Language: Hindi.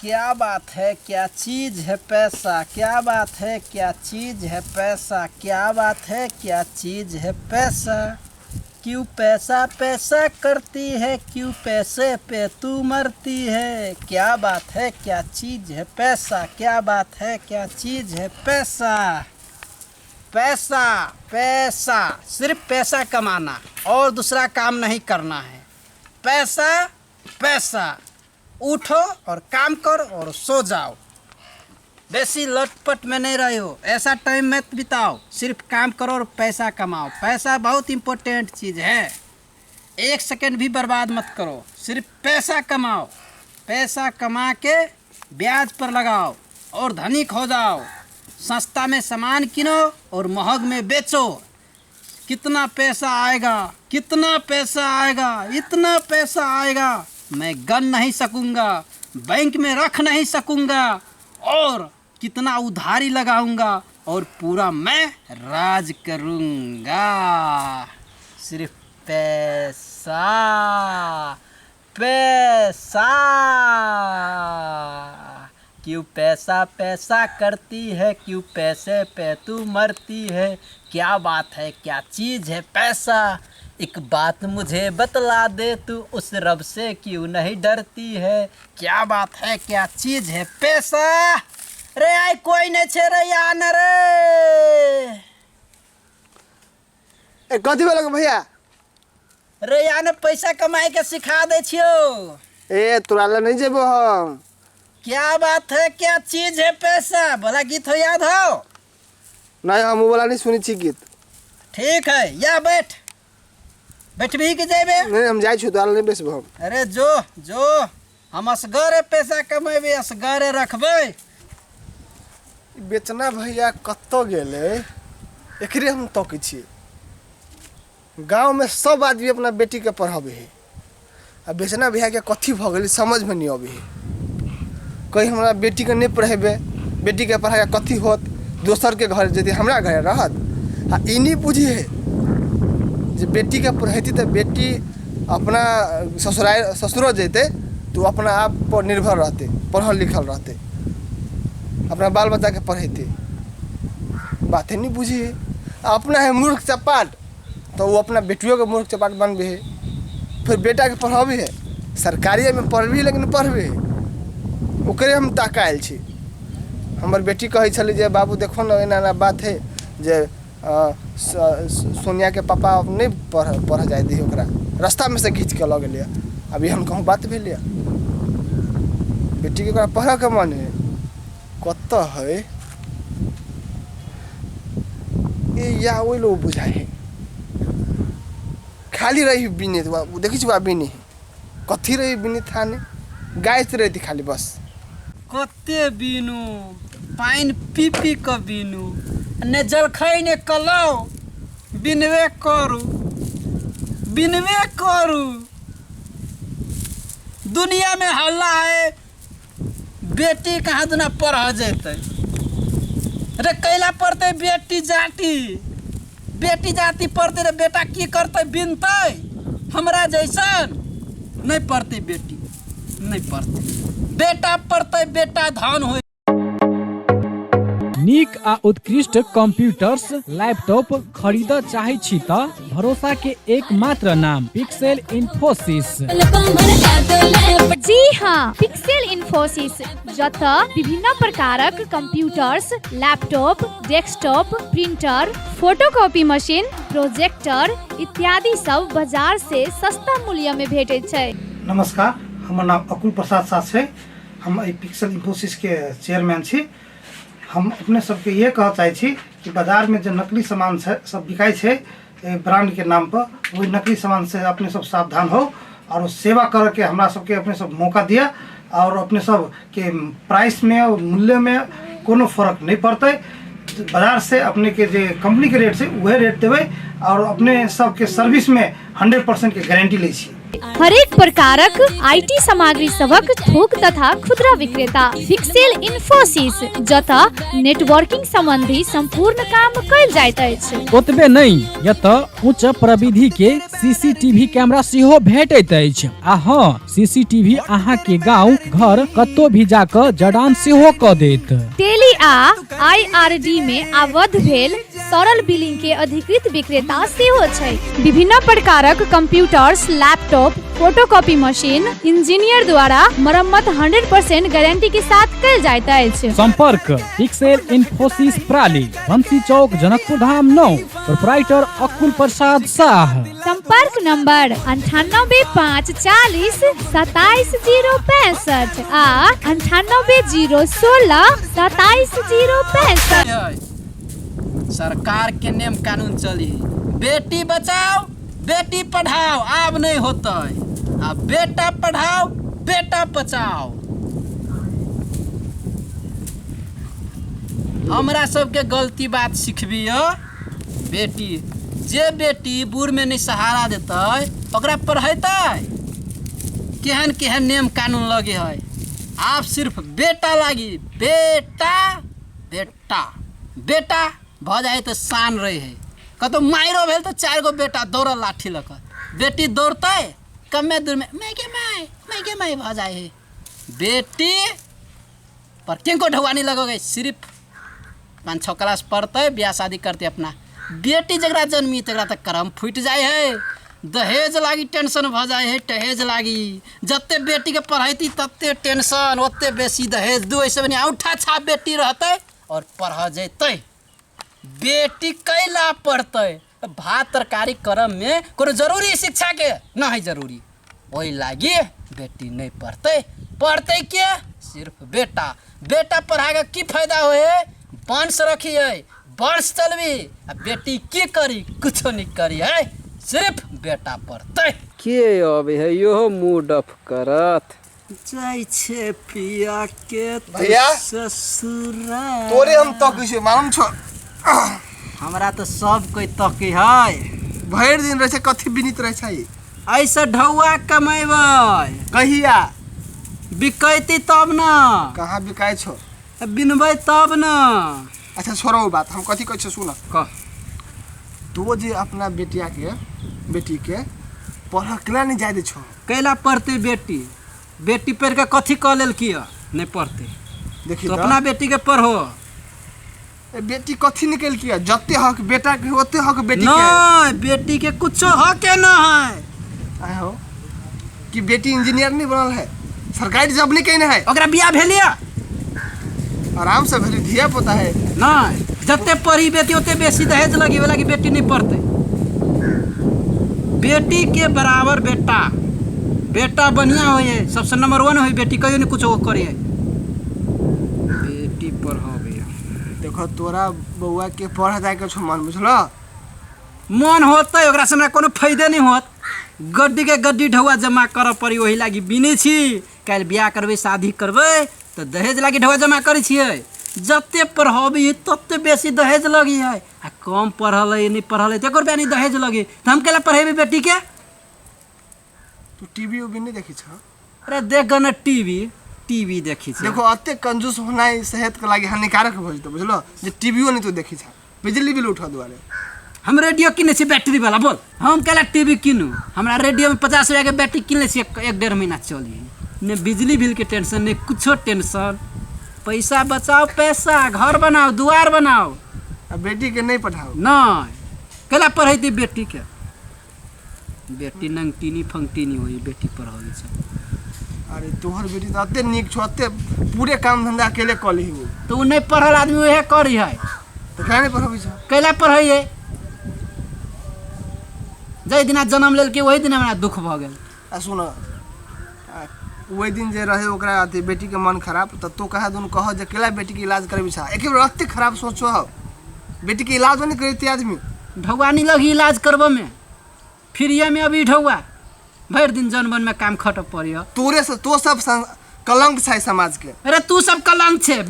क्या बात है, क्या चीज़ है पैसा, क्या बात है, क्या चीज़ है पैसा, क्या बात है, क्या चीज़ है पैसा। क्यों पैसा पैसा करती है, क्यों पैसे पे तू मरती है। क्या बात है, क्या चीज़ है पैसा, क्या बात है, क्या चीज़ है पैसा। पैसा पैसा, सिर्फ पैसा कमाना और दूसरा काम नहीं करना है। पैसा पैसा, उठो और काम करो और सो जाओ। बेसी लटपट में नहीं रहो, ऐसा टाइम मत बिताओ, सिर्फ काम करो और पैसा कमाओ। पैसा बहुत इम्पोर्टेंट चीज़ है, एक सेकंड भी बर्बाद मत करो, सिर्फ पैसा कमाओ। पैसा कमा के ब्याज पर लगाओ और धनिक हो जाओ। सस्ता में सामान किनो और महंग में बेचो। कितना पैसा आएगा, कितना पैसा आएगा, इतना पैसा आएगा मैं गन नहीं सकूँगा, बैंक में रख नहीं सकूँगा, और कितना उधारी लगाऊंगा और पूरा मैं राज करूँगा। सिर्फ पैसा पैसा। क्यों पैसा पैसा करती है, क्यों पैसे पे तू मरती है। क्या बात है, क्या चीज़ है पैसा। एक बात मुझे बतला दे, तू उस रब से क्यों नहीं डरती है। क्या बात है, क्या चीज़ है पैसा। रे आई कोई नहीं छे रे यान रे। ए कथी बोलक भैया। रे यान पैसा कमाए के सिखा दे छियो। ए तोरा ला नहीं जेबो हम। क्या बात है, क्या चीज़ है पैसा। बोला गीत हो याद हो। नहीं हम वो वाला नहीं सुनी छी गीत। ठीक है, या बैठ भी के जेबे। नहीं हम जाय छु, तोरा नहीं बेसबो हम। अरे जो जो हम असगरे पैसा कमेबे, असगरे रखबे। बेचना भैया कत्तो गेले, एकरे हम तकै छी। गांव में सब आदमी अपना बेटी के पढ़ाबे है, आ बेचना भैया के कथी भ गेलै समझ में नहीं आबे है। कहीं हमरा बेटी के नहीं पढ़ेबे, बेटी के पढ़ाया कथी होत, दोसर के घर जदि हमरा घर रहत आ ई नहीं बुझी है जे बेटी के पढ़ेती तो बेटी अपना ससुर जैते तो अपना आप पर निर्भर रहते, पढ़ल लिखल रहते, अपना बाल बच्चा के पढ़ेते। बातें नहीं बुझी है। अपना है मूर्ख चपाट, तो वो अपना बेटियों के मूर्ख चपाट बनबे है। फिर बेटा के पढ़ाबे है, सरकारी में पढ़बी लेकिन पढ़बे है, ओकरे हम ताकायल छी। हमर बेटी कहे छले जे बाबू देखो ना एना एना बात है जे सोनिया के पापा नहीं पढ़ जाए दी ओकरा, रास्ता में से खींच के लग लिया। अभी हम कहूँ बात भेल बेटी के पढ़ के मन है कत है या वही लोग बुझाए है। खाली रही बिने देखी छुआ बिने कथी रही बिने थाने गाय से रहती खाली बस। कते बीनू पाइन पी पी के बीनू, ने जलखै ने कलाओ, बिनवे करू बिनवे करू। दुनिया में हल्ला है बेटी कहाँ दुना पढ़ जेते। अरे कैला पढ़ते बेटी जाती, बेटी जाती पढ़ते रे बेटा की करते बिनते। हमरा जैसन नहीं पढ़ते बेटी, नहीं पढ़ते बेटा, पढ़ते बेटा धान हो। नीक आ उत्कृष्ट कंप्यूटर्स लैपटॉप खरीद चाहे छी त भरोसा के एकमात्र नाम पिक्सेल इन्फोसिस। जी हाँ, पिक्सेल इन्फोसिस जत विभिन्न प्रकारक computers, laptop, desktop, printer, photocopy machine, projector इत्यादि सब बाजार से सस्ता मूल्य में भेटे छै। नमस्कार, हमर नाम अकुल प्रसाद साथ है। हम पिक्सेल इन्फोसिस के चेयरमैन छी। हम अपने सबके ये कह चाहे छी कि बाजार में जो नकली सामान सब बिकाई है ब्रांड के नाम पर, वही नकली सामान से अपने सब सावधान हो और सेवा करके हमरा सबके अपने सब मौका दिया। और अपने सब के प्राइस में और मूल्य में कोनो फर्क नहीं पड़ते। बाजार से अपने के जे कंपनी के रेट से वह रेट देवे और अपने सबके सर्विस में 100% के गारंटी लै छी। हरेक प्रकारक आईटी सामग्री सबक थोक तथा खुदरा विक्रेता पिक्सेल इन्फोसिस जतऽ नेटवर्किंग संबंधी संपूर्ण काम कयल जाइत अछि। ओतबे नहीं यतऽ उच्च प्रविधि के सीसीटीवी कैमरा सेहो भेटैत अछि। आ हाँ, सीसीटीवी अहाँ के गांव घर कतौ भी जाकर जड़ान सेहो कऽ देत। टेली आ आईआरडी में आबद्ध भेल सरल बिलिंग के अधिकृत विक्रेता सेहो छै। विभिन्न प्रकारक computers, laptop, photocopy machine engineer द्वारा मरम्मत 100% गारंटी के साथ कयल जाइत अछि। संपर्क पिक्सेल इन्फोसिस प्राली, बंसी चौक, जनकपुर धाम 9, प्रोप्राइटर अकुल प्रसाद शाह। संपर्क नंबर 98540 27065 आ 98016 27065। सरकार के नियम कानून चली, बेटी बचाओ बेटी पढ़ाओ आब नहीं होता है। अब बेटा पढ़ाओ बेटा बचाओ। हमरा सबके गलती बात सिखबियो। बेटी जे बेटी बूढ़ में नहीं सहारा देता है ओकरा पढ़ेतै। केहन केहन नियम कानून लगे है। आप सिर्फ बेटा लागी, बेटा बेटा बेटा भ जाए तो शान रहे है। कतो मायरो भेल तो 4 गो बेटा दौड़ लाठी लक, बेटी दौड़ते कमे दूर में मैं माई भ जाए है। बेटी पर किनको ढुआनी लगोगे, सिर्फ 5-6 क्लास पढ़ते ब्याह शादी करते अपना। बेटी जगरा जन्मी तकरा तक करम फूट जाए है। दहेज लागी टेंशन भ जाए है। दहेज लागी जत्ते बेटी के पढ़ाई तत्ते टेंशन, ओत्ते बेसी दहेज दू। ऐसे बनी औठा छाप बेटी रहते और पढ़ जैते। बेटी कैला पढ़ते भात तरकारी करम में कोनो जरूरी शिक्षा के ना है जरूरी, वही लागी बेटी नहीं पढ़ते। पढ़ते के सिर्फ बेटा। बेटा पढ़ा के की फायदा हो है? वंश रखी है, वंश चलवी। बेटी की करी? कुछ नहीं करी है, सिर्फ बेटा पढ़ते। के अबे है यो मूड ऑफ करत जाय छे पिया के भैया ससुरा। तोरे हम तक छै मालूम छ। हमरा तो सब कोई तके है। भर दिन रहे छै कथी बिनित रहे छै। ऐसे ढौआ कमेबै कहिया बिकैती तब न। कहाँ बिकाय छो? बिनबै तब न। अच्छा छोड़ो बात, हम कथी कहै छै सुन। कह। तो जे अपना बेटी के पढ़ केला नहीं जाय दे छो? कैला पढ़ते बेटी? बेटी पढ़ के कथी कह लेल किया नहीं पढ़ते? देखी तो अपना बेटी के पढ़ो। बेटी कथी निकल किया? जत्ते हक बेटा के ओते हक बेटी के। नहीं, बेटी के कुछ हक ना है। आय हो कि बेटी इंजीनियर नहीं बनल है, सरकारी जॉब नहीं कहीं है, ओकरा बियाह भेलिया आराम से भेली धिया पोता है। नहीं, जत्ते पढ़ी बेटी ओते बेसी दहेज लगी वाला की बेटी नहीं पढ़ते। बेटी के बराबर बेटा। बेटा बढ़िया हो सबसे नंबर 1 हो, बेटी कहियो नहीं कुछ करिए। बेटी पढ़ाओ। देखो तोरा बउआ के पढ़ जाए के छो मन बुझलो। मन होते ओकरा से हमरा कोनो फायदे नहीं होत। गड्डी के गड्डी ढौआ जमा कर पड़ी, वही लागी बिनै छी। काल बियाह करबै शादी करबै तो दहेज लागी ढौआ जमा करै छियै। जत्ते पढ़ाबी तत्ते बेसी दहेज लगी है। आ कम पढ़ल है नहीं पढ़ल है तेकर नहीं दहेज लगी तो हम केला पढ़ेबे बेटी के? तू टीवी उवी नहीं देखी छ? अरे देख गन टीवी देखी छ। देखो अत्ते कंजूस होना सेहत के लागी हानिकारक हो जतो बुझलो। जे टीवीओ नहीं तू देखी छ, बिजली बिल उठा दुआरे। हम रेडियो किने छी बैटरी वाला। बोल हम केला टीवी किनू? हमरा रेडियो में 50 रुपया के बैटरी किन ले छी, 1-1.5 महीना चली। ने बिजली बिल के टेंशन ने कुछो टेंशन। पैसा बचाओ, पैसा घर बनाओ, दुआर बनाओ। अब बेटी के नहीं पढ़ाओ? नहीं, केला पढ़ैती बेटी के? बेटी नंगटीनी फंगटीनी होई, बेटी पढ़ाई छ। अरे तोहर बेटी तो अत्ते नीक छो, अत्ते पूरे काम धंधा अकेले कर ली हो। तो उ नहीं पढ़ल आदमी वहे करी है। तो क्या नहीं पढ़ाबी छ? केला पढ़ाई है? जै दिना जन्म लेल के वही दिन हमरा दुख भ गेल। आ सुन, वही दिन जे रहे ओकरा अथी बेटी के मन खराब तो तू कहा दुन कह जे केला बेटी के इलाज करबी छ? एके बार अत्ते खराब सोचो हो। बेटी के इलाज नहीं करते आदमी। ढौआ नहीं लगी इलाज करबो में, फ्री में अभी ढौआ भर दिन जनबन में काम खट पड़ियो। तोरे से तो सब कलंक छै समाज के। अरे तू सब कलंक छे।